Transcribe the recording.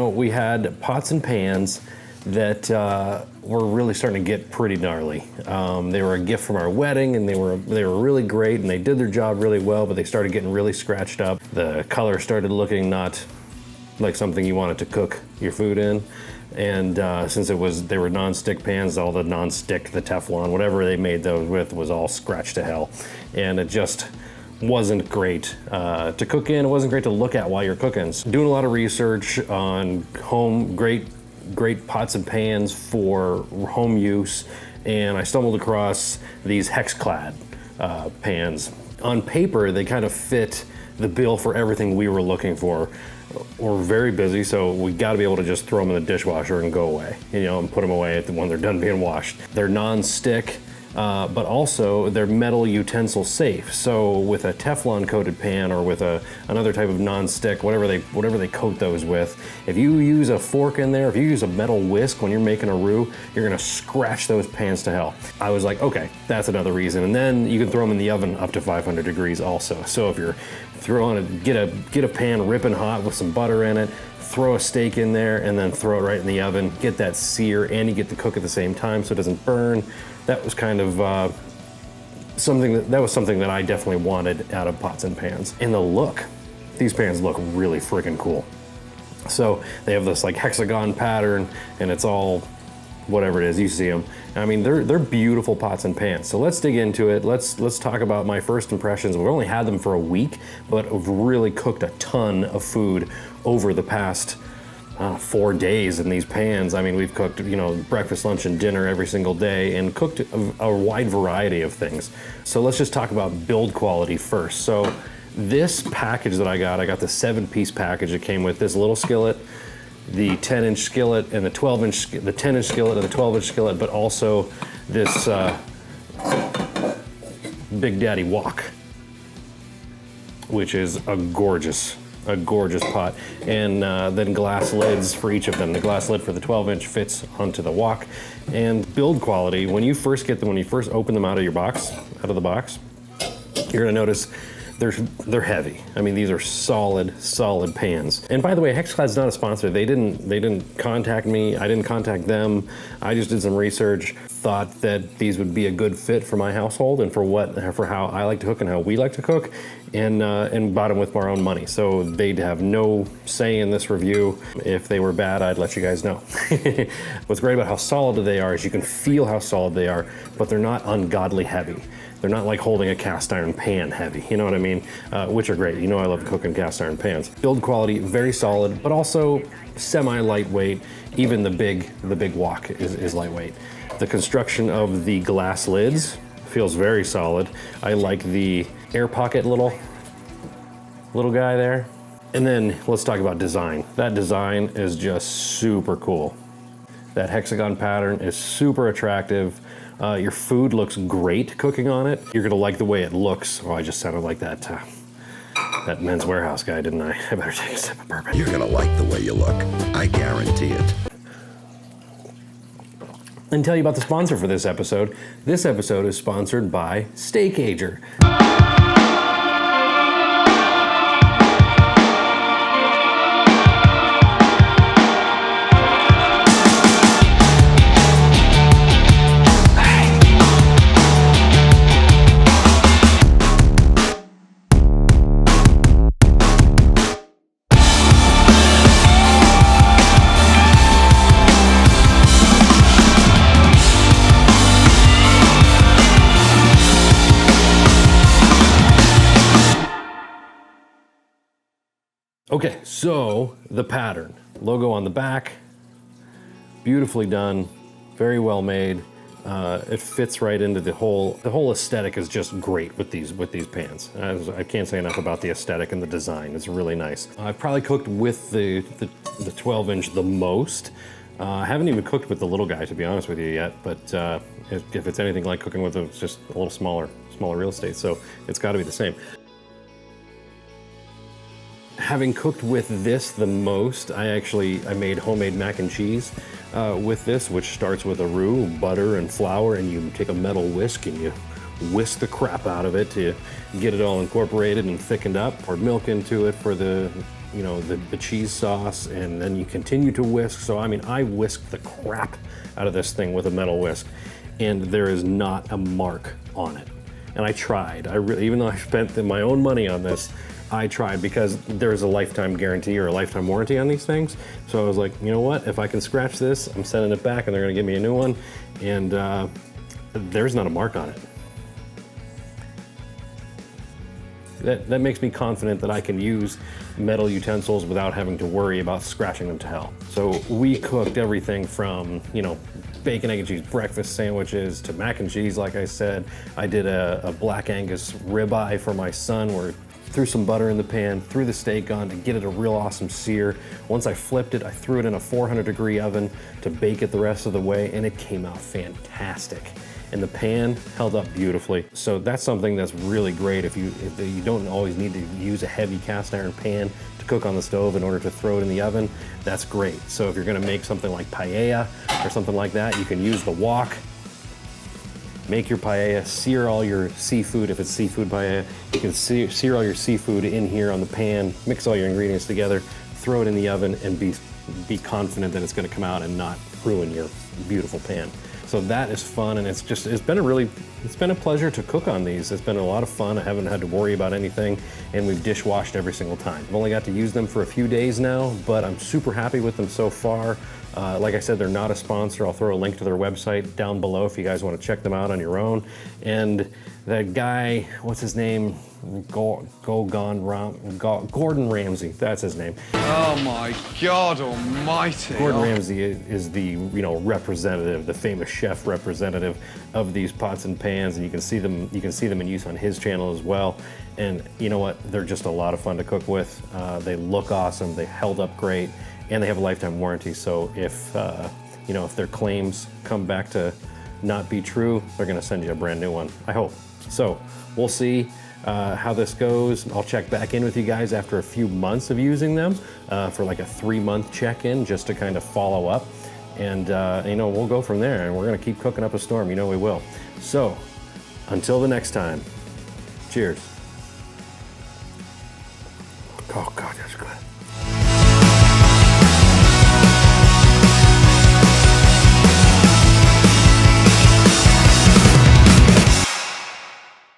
know, we had pots and pans that were really starting to get pretty gnarly. They were a gift from our wedding, and they were really great, and they did their job really well, but they started getting really scratched up. The color started looking not like something you wanted to cook your food in. And since they were non-stick pans, all the non-stick, the Teflon, whatever they made those with was all scratched to hell. And it just wasn't great to cook in. It wasn't great to look at while you're cooking. So doing a lot of research on great pots and pans for home use, and I stumbled across these Hexclad pans. On paper, they kind of fit the bill for everything we were looking for. We're very busy, so we got to be able to just throw them in the dishwasher and go away, you know, and put them away when they're done being washed. They're non-stick, but also they're metal utensil safe. So with a Teflon coated pan or with another type of non-stick, whatever they coat those with, if you use a fork in there, if you use a metal whisk when you're making a roux, you're gonna scratch those pans to hell. I was like, okay, that's another reason. And then you can throw them in the oven up to 500 degrees also. So if you're get a pan ripping hot with some butter in it, throw a steak in there, and then throw it right in the oven, get that sear, and you get to cook at the same time so it doesn't burn. That was kind of something that I definitely wanted out of pots and pans. And the look, these pans look really freaking cool. So they have this like hexagon pattern, and it's all whatever it is, you see them. I mean, they're beautiful pots and pans. So let's dig into it. Let's talk about my first impressions. We've only had them for a week, but we've really cooked a ton of food over the past 4 days in these pans. I mean, we've cooked, you know, breakfast, lunch, and dinner every single day, and cooked a wide variety of things. So let's just talk about build quality first. So this package that I got the 7-piece package. It came with this little skillet, the 10-inch skillet, and the 10-inch skillet and the 12-inch skillet, but also this Big Daddy wok, which is a gorgeous pot, and then glass lids for each of them. The glass lid for the 12-inch fits onto the wok. And build quality, when you first open them out of the box, you're gonna notice they're heavy. I mean, these are solid pans. And by the way, Hexclad's not a sponsor. They didn't contact me. I didn't contact them. I just did some research, thought that these would be a good fit for my household and for how I like to cook and how we like to cook, and bought them with our own money. So they'd have no say in this review. If they were bad, I'd let you guys know. What's great about how solid they are is you can feel how solid they are, but they're not ungodly heavy. They're not like holding a cast iron pan heavy, you know what I mean? Which are great. You know I love cooking cast iron pans. Build quality, very solid, but also semi-lightweight. Even the big wok is lightweight. The construction of the glass lids feels very solid. I like the air pocket little guy there. And then let's talk about design. That design is just super cool. That hexagon pattern is super attractive. Your food looks great cooking on it. You're gonna like the way it looks. Oh, I just sounded like that Men's Warehouse guy, didn't I? I better take a sip of bourbon. You're gonna like the way you look. I guarantee it. And tell you about the sponsor for this episode. This episode is sponsored by SteakAger. Okay, so the pattern. Logo on the back, beautifully done, very well made. It fits right into the whole aesthetic is just great with these pans. I can't say enough about the aesthetic and the design. It's really nice. I've probably cooked with the 12-inch the most. I haven't even cooked with the little guy, to be honest with you, yet, but if it's anything like cooking with it's just a little smaller real estate, so it's gotta be the same. Having cooked with this the most, I made homemade mac and cheese with this, which starts with a roux, butter, and flour, and you take a metal whisk and you whisk the crap out of it to get it all incorporated and thickened up. Poured milk into it for the you know, the cheese sauce, and then you continue to whisk. So, I mean, I whisked the crap out of this thing with a metal whisk, and there is not a mark on it. And I tried. I really, even though I spent my own money on this, I tried, because there's a lifetime guarantee or a lifetime warranty on these things. So I was like, you know what? If I can scratch this, I'm sending it back, and they're gonna give me a new one. And there's not a mark on it. That makes me confident that I can use metal utensils without having to worry about scratching them to hell. So we cooked everything from, you know, bacon, egg, and cheese breakfast sandwiches to mac and cheese, like I said. I did a Black Angus ribeye for my son, where threw some butter in the pan, threw the steak on to get it a real awesome sear. Once I flipped it, I threw it in a 400-degree oven to bake it the rest of the way, and it came out fantastic. And the pan held up beautifully. So that's something that's really great if you don't always need to use a heavy cast iron pan to cook on the stove in order to throw it in the oven. That's great. So if you're gonna make something like paella or something like that, you can use the wok. Make your paella, sear all your seafood. If it's seafood paella, you can sear all your seafood in here on the pan, mix all your ingredients together, throw it in the oven, and be confident that it's gonna come out and not ruin your beautiful pan. So that is fun, and it's been a pleasure to cook on these. It's been a lot of fun. I haven't had to worry about anything, and we've dishwashed every single time. I've only got to use them for a few days now, but I'm super happy with them so far. Like I said, they're not a sponsor. I'll throw a link to their website down below if you guys want to check them out on your own. And that guy, what's his name? Gordon Ramsay, that's his name. Oh my God almighty. Gordon Ramsay is the, you know, representative, the famous chef representative of these pots and pans, and you can see them in use on his channel as well. And you know what? They're just a lot of fun to cook with. They look awesome, they held up great, and they have a lifetime warranty. So if you know, if their claims come back to not be true, they're gonna send you a brand new one, I hope. So we'll see how this goes. I'll check back in with you guys after a few months of using them for like a 3-month check-in, just to kind of follow up. And you know, we'll go from there, and we're gonna keep cooking up a storm, you know we will. So until the next time, cheers.